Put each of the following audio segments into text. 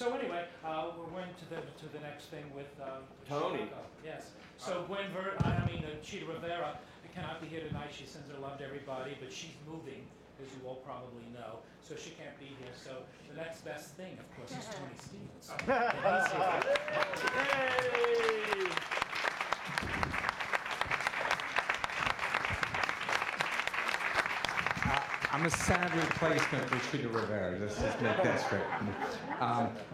So anyway, we're going to the next thing with Tony. Chicago. Yes. So Chita Rivera cannot be here tonight. She sends her love to everybody, but she's moving, as you all probably know, so she can't be here. So the next best thing, of course, is Tony Stevens. Yay! I'm a sad replacement for Chita Rivera. Let's just make that straight.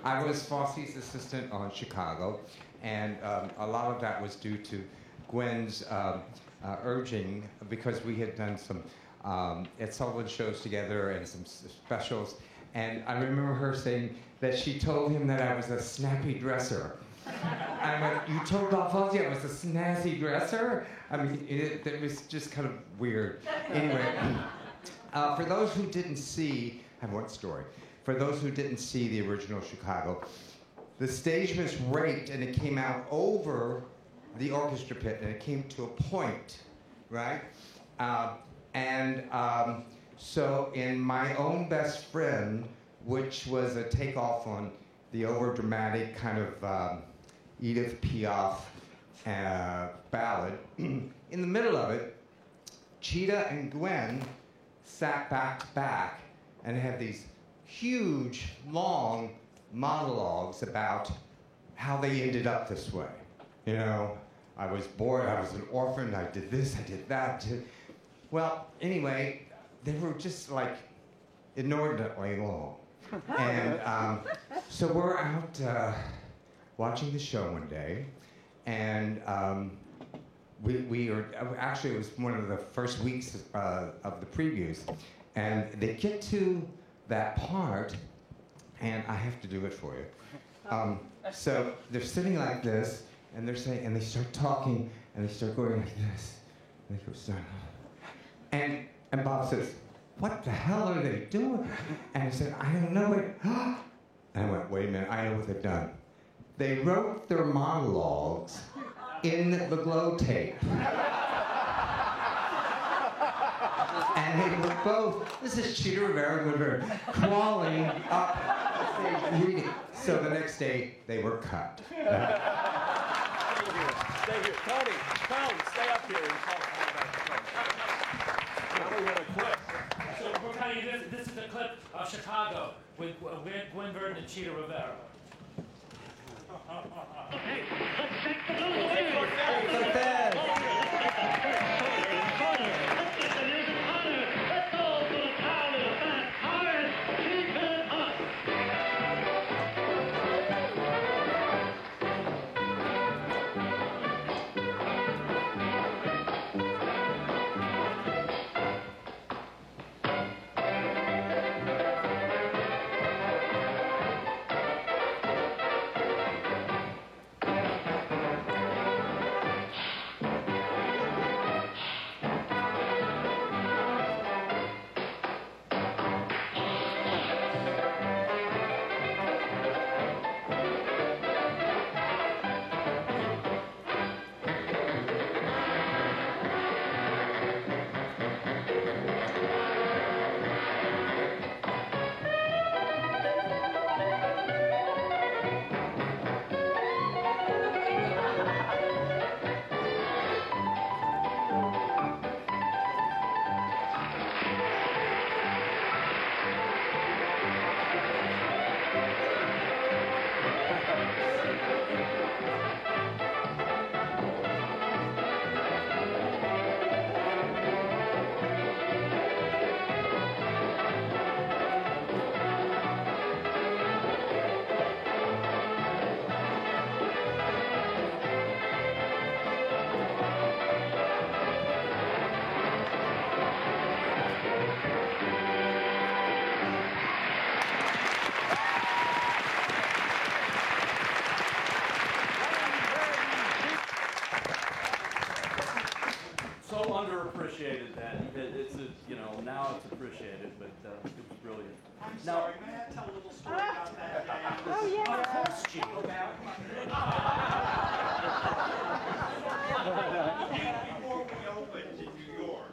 I was Fosse's assistant on Chicago, and a lot of that was due to Gwen's urging, because we had done some Ed Sullivan shows together and some specials, and I remember her saying that she told him that I was a snappy dresser. I went, you told Bob Fosse I was a snazzy dresser? I mean, it was just kind of weird. Anyway. For those who didn't see, I have one story. For those who didn't see the original Chicago, the stage was raked and it came out over the orchestra pit and it came to a point, right? So in My Own Best Friend, which was a takeoff on the overdramatic kind of Edith Piaf ballad, in the middle of it, Chita and Gwen sat back to back and had these huge, long monologues about how they ended up this way. You know, I was bored, I was an orphan, I did this, I did that. Well, anyway, they were just like inordinately long. And so we're out watching the show one day, and we are, actually it was one of the first weeks of the previews, and they get to that part, and I have to do it for you. So they're sitting like this, and they're saying, and they start talking, and they start going like this, and they go, and Bob says, what the hell are they doing? And I said, I don't know it. And I went, wait a minute, I know what they've done. They wrote their monologues in the glow tape. And they were both, this is Chita Rivera, crawling up the stage reading. So the next day, they were cut. Stay here. Tony, stay up here and talk about the clip. Now we want a clip. So we're telling you this is a clip of Chicago with Gwen Verdon and Chita Rivera. Okay, let's take the blues away. Let's go to the town of the fast cars. Keep it up. So underappreciated that it's now it's appreciated, but it was brilliant. I'm sorry, may I tell a little story about that day? Oh, yeah. Of course, Gene. Before we opened in New York,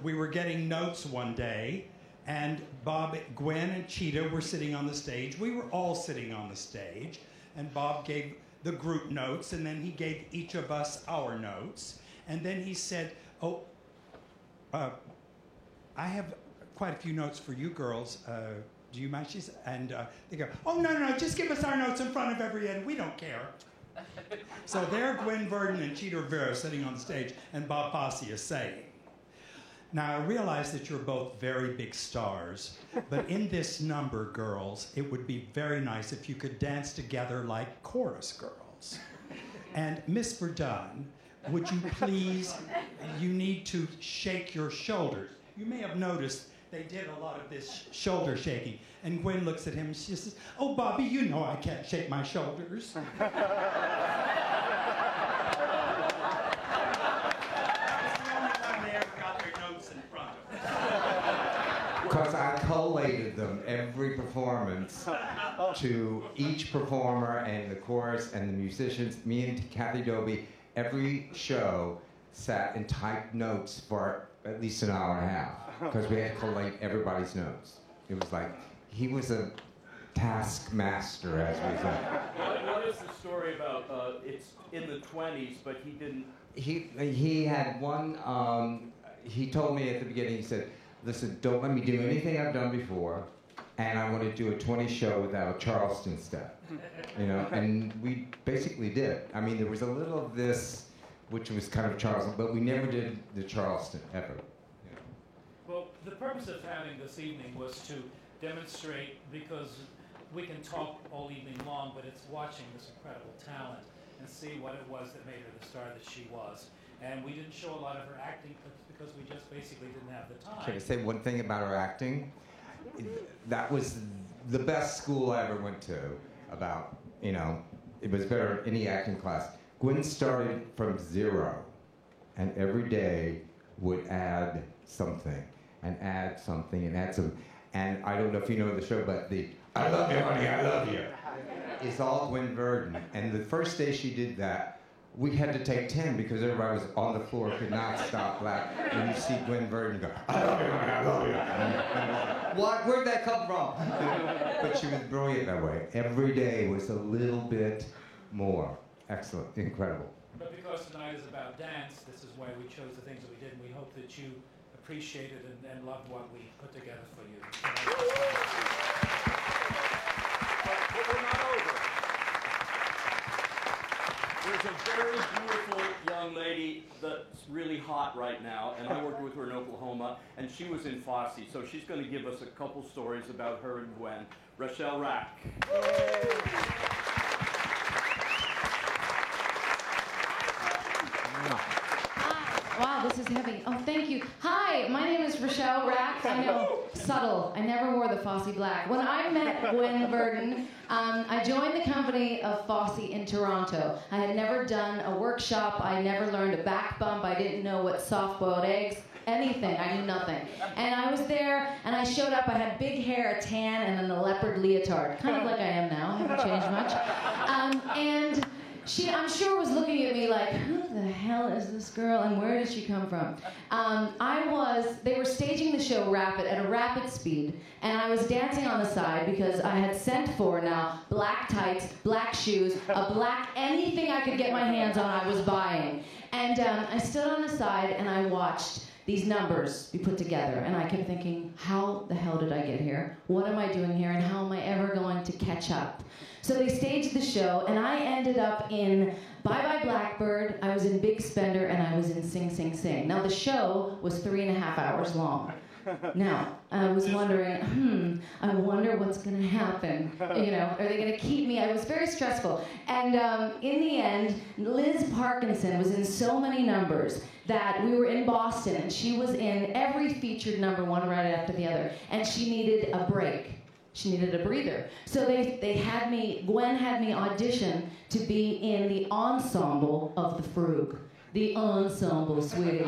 we were getting notes one day, And Bob, Gwen, and Cheetah were sitting on the stage. We were all sitting on the stage. And Bob gave the group notes, and then he gave each of us our notes. And then he said, oh, I have quite a few notes for you girls. Do you mind? And they go, oh, no, just give us our notes in front of everyone. We don't care. So there Gwen Verdon and Cheetah Rivera sitting on the stage, and Bob Fosse is saying, now I realize that you're both very big stars, but in this number, girls, it would be very nice if you could dance together like chorus girls. And Miss Verdon, would you please, you need to shake your shoulders. You may have noticed they did a lot of this shoulder shaking. And Gwen looks at him and she says, oh, Bobby, you know I can't shake my shoulders. That's the only time they ever got their notes in front of them. Because I collated them every performance to each performer and the chorus and the musicians. Me and Kathy Dobie, every show sat and typed notes for at least an hour and a half because we had to collate everybody's notes. It was like, he was a taskmaster, as we said. What is the story about, it's in the 20s, but he didn't... He had one, he told me at the beginning, he said, listen, don't let me do anything I've done before, and I want to do a 20 show without a Charleston step. You know, and we basically did. I mean, there was a little of this, which was kind of Charleston, but we never did the Charleston, ever. You know. Well, the purpose of having this evening was to demonstrate, because we can talk all evening long, but it's watching this incredible talent and see what it was that made her the star that she was. And we didn't show a lot of her acting clips because we just basically didn't have the time. Can I say one thing about her acting? That was the best school I ever went to about, you know, it was better than any acting class. Gwen started from zero, and every day would add something, and add something, and add something. And I don't know if you know the show, but the I love you, honey, I love you. It's all Gwen Verdon. And the first day she did that, we had to take 10 because everybody was on the floor, could not stop laughing. And you see Gwen Verdon go, I love you, honey, I love you. What? Where'd that come from? But she was brilliant that way. Every day was a little bit more. Excellent, incredible. But because tonight is about dance, this is why we chose the things that we did, and we hope that you appreciated and loved what we put together for you. But we're not over. There's a very beautiful young lady that's really hot right now, and I worked with her in Oklahoma, and she was in Fosse, so she's going to give us a couple stories about her and Gwen. Rochelle Rack. Wow, this is heavy. Oh, thank you. Hi, my name is Rochelle Rack. I know, subtle. I never wore the Fosse black. When I met Gwen Verdon, I joined the company of Fosse in Toronto. I had never done a workshop. I never learned a back bump. I didn't know what soft-boiled eggs, anything. I knew nothing. And I was there, and I showed up. I had big hair, a tan, and then a leopard leotard, kind of like I am now. I haven't changed much. And she, I'm sure, was looking at me like, who the hell is this girl and where did she come from? They were staging the show at a rapid speed, and I was dancing on the side because I had sent for now black tights, black shoes, a black anything I could get my hands on I was buying. And I stood on the side and I watched these numbers be put together, and I kept thinking, how the hell did I get here? What am I doing here, and how am I ever going to catch up? So they staged the show, and I ended up in Bye Bye Blackbird, I was in Big Spender, and I was in Sing Sing Sing. Now the show was 3.5 hours long. Now, I was wondering, I wonder what's going to happen. You know, are they going to keep me? I was very stressful. And in the end, Liz Parkinson was in so many numbers that we were in Boston, and she was in every featured number, one right after the other, and she needed a break. She needed a breather. So Gwen had me audition to be in the ensemble of the Frug. The ensemble, sweetie.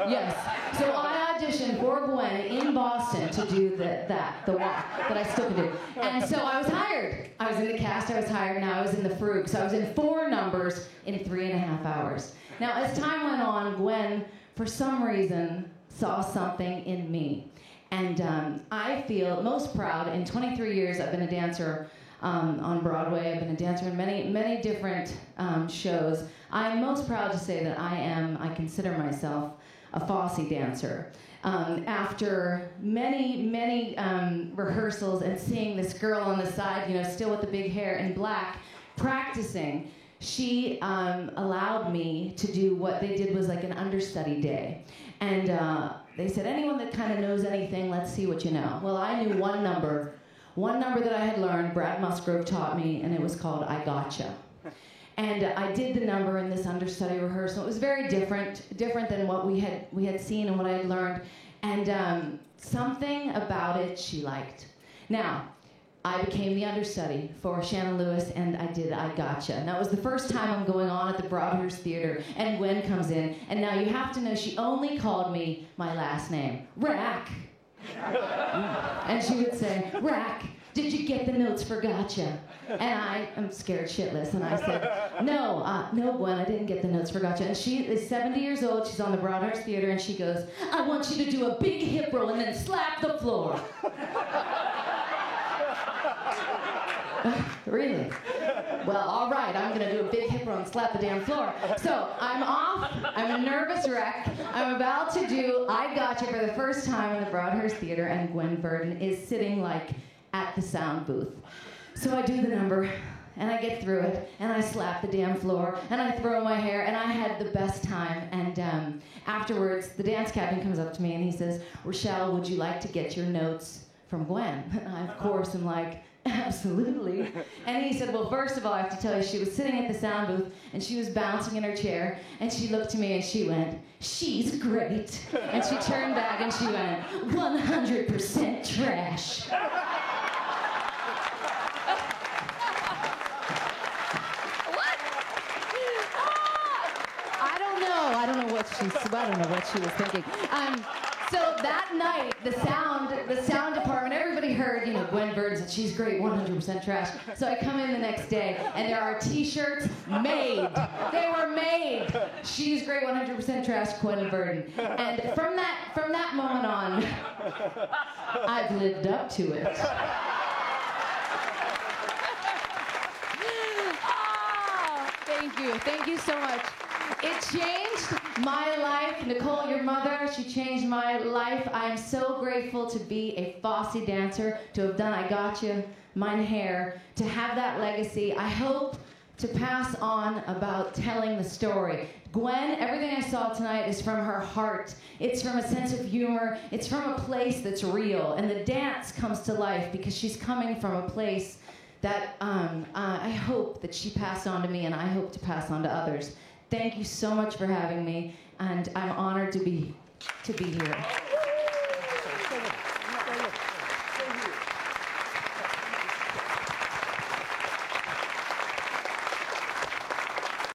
Yes. So I auditioned for Gwen in Boston to do the walk that I still can do. And so I was hired. I was in the cast, I was hired, now I was in the Frug. So I was in 4 numbers in 3.5 hours. Now, as time went on, Gwen, for some reason, saw something in me. And I feel most proud. In 23 years, I've been a dancer on Broadway. I've been a dancer in many different shows. I'm most proud to say that I consider myself a Fosse dancer. After many rehearsals and seeing this girl on the side, still with the big hair in black, practicing, she allowed me to do what they did was like an understudy day. And they said, anyone that kind of knows anything, let's see what you know. Well, I knew one number that I had learned, Brad Musgrove taught me, and it was called I Gotcha. And I did the number in this understudy rehearsal. It was very different than what we had seen and what I had learned. And something about it she liked. Now, I became the understudy for Shannon Lewis, and I did I Gotcha. And that was the first time I'm going on at the Broadhurst Theater, and Gwen comes in. And now you have to know she only called me my last name, Rack. And she would say, Rack, did you get the notes for Gotcha? And I am scared shitless, and I said, no, Gwen, I didn't get the notes for Gotcha. And she is 70 years old, she's on the Broadhurst Theater, and she goes, I want you to do a big hip roll and then slap the floor. Really? Well, all right, I'm going to do a big hip roll and slap the damn floor. So I'm off. I'm a nervous wreck. I'm about to do I Gotcha for the first time in the Broadhurst Theater, and Gwen Verdon is sitting like at the sound booth. So I do the number, and I get through it, and I slap the damn floor, and I throw my hair, and I had the best time. And afterwards, the dance captain comes up to me, and he says, Rochelle, would you like to get your notes from Gwen? And I, of course, am like, absolutely. And he said, well, first of all, I have to tell you, she was sitting at the sound booth, and she was bouncing in her chair, and she looked to me, and she went, she's great. And she turned back, and she went, 100% trash. I don't know what she was thinking. So that night, the sound department, everybody heard, Gwen Verdon said, she's great, 100% trash. So I come in the next day, and there are T-shirts made. They were made. She's great, 100% trash, Gwen Verdon. And from that moment on, I've lived up to it. Oh, thank you so much. It changed my life. Nicole, your mother, she changed my life. I am so grateful to be a Fosse dancer, to have done I Gotcha, Mein Herr, to have that legacy. I hope to pass on about telling the story. Gwen, everything I saw tonight is from her heart. It's from a sense of humor. It's from a place that's real. And the dance comes to life because she's coming from a place that I hope that she passed on to me, and I hope to pass on to others. Thank you so much for having me, and I'm honored to be here.